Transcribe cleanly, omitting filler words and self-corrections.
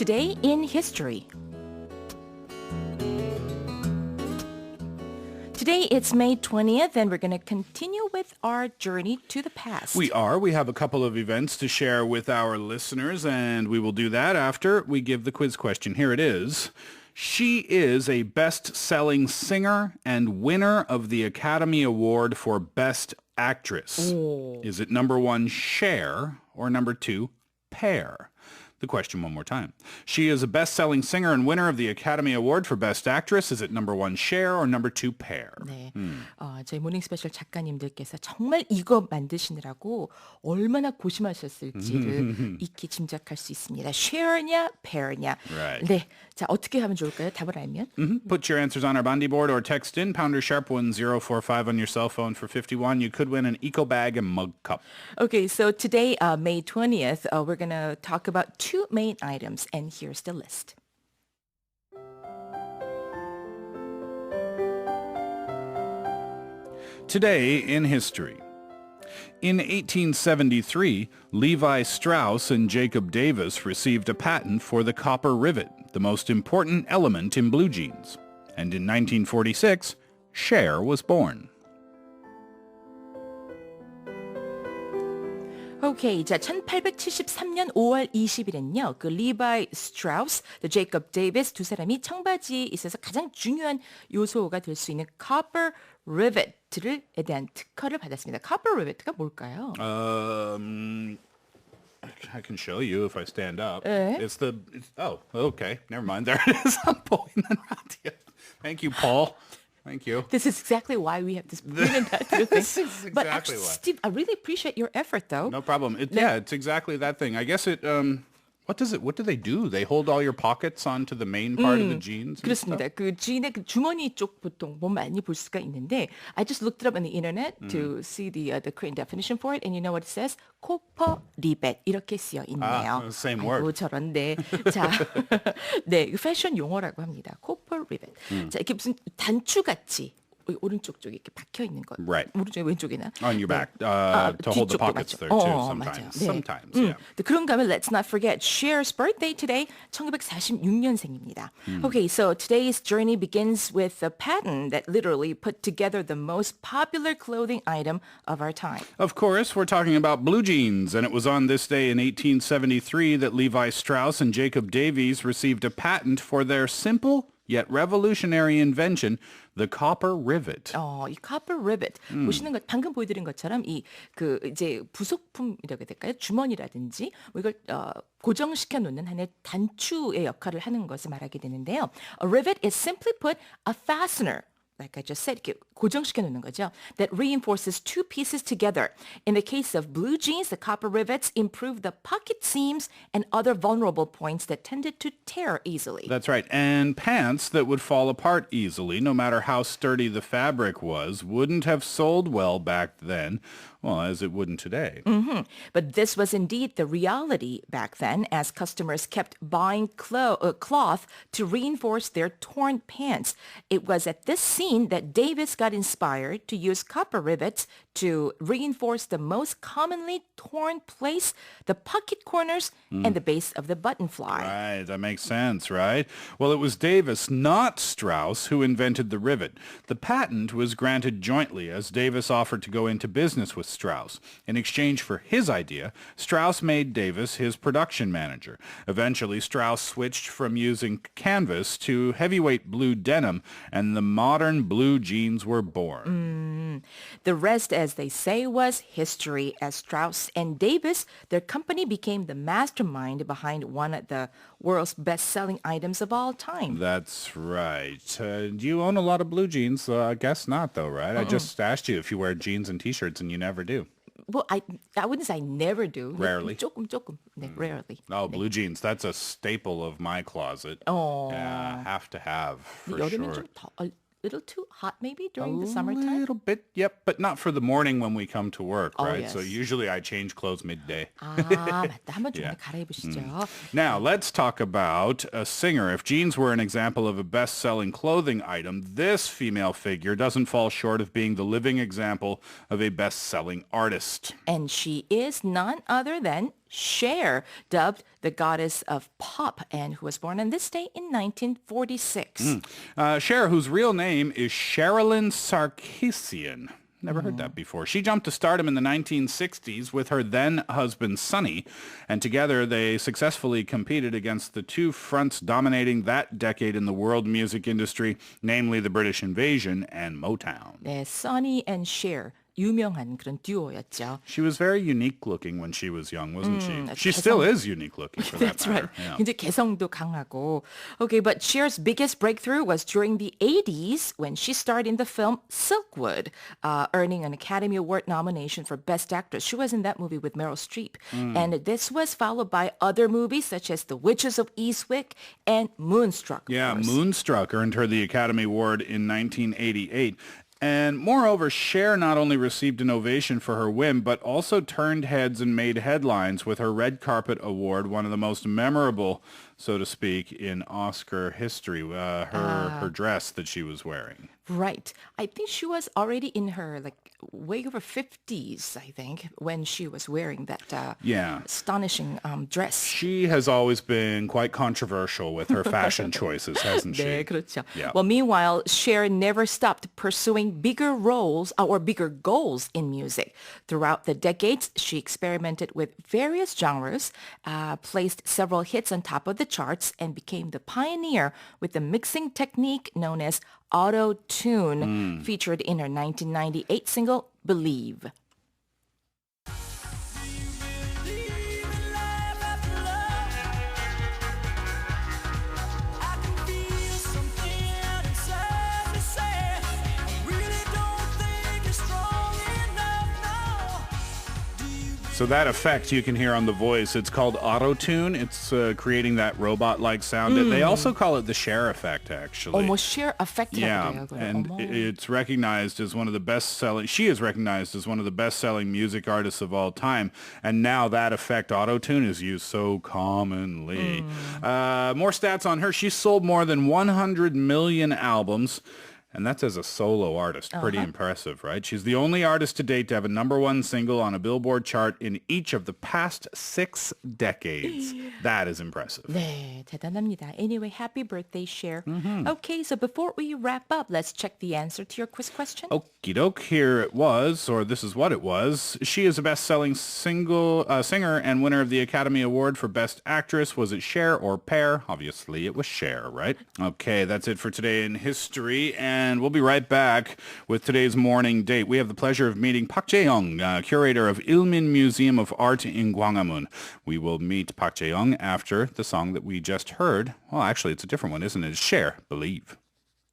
Today in history. Today it's May 20th and we're going to continue with our journey to the past. We are. We have a couple of events to share with our listeners, and we will do that after we give the quiz question. Here it is. She is a best-selling singer and winner of the Academy Award for Best Actress. Oh. Is it number one, Cher, or number two, Pear? The question one more time. She is a best-selling singer and winner of the Academy Award for Best Actress. Is it number one, Cher, or number two, Pear? 네, 저희 모닝스페셜 작가님들께서 정말 이거 만드시느라고 얼마나 고심하셨을지를 익히 짐작할 수 있습니다. Cher냐, Pear냐. Right. 네, 자 어떻게 하면 좋을까요? 답을 알면? Put your answers on our Bundy board or text in pounder sharp 1045 on your cell phone for 51. You could win an eco bag and mug cup. Okay, so today, May 20th, we're going to talk about two main items, and here's the list. Today in history. In 1873, Levi Strauss and Jacob Davis received a patent for the copper rivet, the most important element in blue jeans. And in 1946, Cher was born. Okay, 자 1873년 5월 20일엔요. 그 리바이 스트라우스, 제이콥 데이비스 두 사람이 청바지에 있어서 가장 중요한 요소가 될 수 있는 copper rivet에 대한 특허를 받았습니다. copper rivet가 뭘까요? I can show you if I stand up. 네. Oh, okay. Never mind. There it is. I'm pulling that around to you. Thank you, Paul. Thank you. This is exactly why we have this brilliant thing. This is exactly But actually, why. Steve, I really appreciate your effort, though. No problem. Yeah, it's exactly that thing. I guess it. What do they do? They hold all your pockets onto the main part of the jeans. And 그렇습니다. stuff? 그 지인의 그 주머니 쪽 보통 뭐 많이 볼 수가 있는데, I just looked it up on the internet to see the Korean definition for it, and you know what it says? 코퍼 리벳 이렇게 쓰여 있네요. Same 아이고, word. 저런데 자, 네, 패션 용어라고 합니다. 코퍼 리벳. 자, 이렇게 무슨 단추 같이. 오른쪽 쪽에 이렇게 박혀 있는 것. Right. 오른쪽에 왼쪽에나. On your back to hold the pockets there too. Sometimes. 네. Sometimes. Yeah. 그런가 하면 let's not forget Cher's birthday today, 1946년생입니다. Okay, so today's journey begins with a patent that literally put together the most popular clothing item of our time. Of course, we're talking about blue jeans, and it was on this day in 1873 that Levi Strauss and Jacob Davies received a patent for their simple yet revolutionary invention, the copper rivet. 이 copper rivet 보시는 것 방금 보여드린 것처럼 이 그 이제 부속품이라고 해야 될까요? 주머니라든지 뭐 이걸 고정시켜 놓는 하나의 단추의 역할을 하는 것을 말하게 되는데요. A rivet is simply put a fastener. Like I just said, 이렇게 고정시켜 놓는 거죠. That reinforces two pieces together. In the case of blue jeans, the copper rivets improve the pocket seams and other vulnerable points that tended to tear easily. That's right. And pants that would fall apart easily, no matter how sturdy the fabric was, wouldn't have sold well back then, well, as it wouldn't today. But this was indeed the reality back then, as customers kept buying cloth to reinforce their torn pants. It was at this scene that Davis got inspired to use copper rivets to reinforce the most commonly torn place, the pocket corners and the base of the button fly. Right, that makes sense, right? Well, it was Davis, not Strauss, who invented the rivet. The patent was granted jointly as Davis offered to go into business with Strauss. In exchange for his idea, Strauss made Davis his production manager. Eventually, Strauss switched from using canvas to heavyweight blue denim, and the modern blue jeans were born. The rest, as they say, was history. As Strauss and Davis, their company became the mastermind behind one of the world's best-selling items of all time. That's right. Do you own a lot of blue jeans? I guess not, though, right? I just asked you if you wear jeans and T-shirts, and you never do. Well, I wouldn't say I never do. Rarely. 조금. 네, rarely. Oh, blue jeans. That's a staple of my closet. Yeah, have to have, for 여름엔 sure. 좀 a little too hot maybe during the A summertime? little bit, yep, but not for the morning when we come to work, Oh, right? yes. So usually I change clothes midday. 맞다. 한번 좀 Yeah. 갈아입으시죠. Now, let's talk about a singer. If jeans were an example of a best-selling clothing item, this female figure doesn't fall short of being the living example of a best-selling artist. And she is none other than Cher, dubbed the goddess of pop, and who was born on this day in 1946. Cher, whose real name is Sherilyn Sarkisian. Never heard that before. She jumped to stardom in the 1960s with her then husband, Sonny, and together they successfully competed against the two fronts dominating that decade in the world music industry, namely the British Invasion and Motown. 네, Sonny and Cher. 유명한 그런 듀오였죠. She was very unique looking when she was young, wasn't she? She 개성- still is unique looking for that That's right. matter. Yeah. 굉장히 개성도 강하고. Okay, but Cher's biggest breakthrough was during the 80s when she starred in the film Silkwood, earning an Academy Award nomination for Best Actress. She was in that movie with Meryl Streep. And this was followed by other movies such as The Witches of Eastwick and Moonstruck. of Yeah, course. Moonstruck earned her the Academy Award in 1988. And moreover, Cher not only received an ovation for her win, but also turned heads and made headlines with her Red Carpet Award, one of the most memorable, so to speak, in Oscar history, her dress that she was wearing. Right. I think she was already in her way over 50s, I think, when she was wearing that Yeah. astonishing dress. She has always been quite controversial with her fashion choices, hasn't she? 네, 그렇죠. Yeah. Well, meanwhile, Cher never stopped pursuing bigger roles or bigger goals in music. Throughout the decades, she experimented with various genres, placed several hits on top of the charts, and became the pioneer with the mixing technique known as auto-tune, featured in her 1998 single, Believe. So that effect you can hear on the voice, it's called auto-tune. It's creating that robot-like sound. They also call it the Cher effect, actually. 어머, Cher effect라고 Yeah, 그래요. 그걸. and 어머. it's recognized as one of the best-selling. She is recognized as one of the best-selling music artists of all time, and now that effect, auto-tune, is used so commonly. More stats on her: she sold more than 100 million albums. And that's as a solo artist. Pretty impressive, right? She's the only artist to date to have a #1 single on a Billboard chart in each of the past 6 decades. That is impressive. 네, 대단합니다. Anyway, happy birthday, Cher. Okay, so before we wrap up, let's check the answer to your quiz question. Okie doke, here it was, or this is what it was. She is a best-selling singer and winner of the Academy Award for Best Actress. Was it Cher or Pear? Obviously, it was Cher, right? Okay, that's it for today in history, and we'll be right back with today's morning date. We have the pleasure of meeting Park Jae-young, curator of Ilmin Museum of Art in Gwanghwamun. We will meet Park Jae-young after the song that we just heard. Well, actually, it's a different one, isn't it? It's Cher, Believe.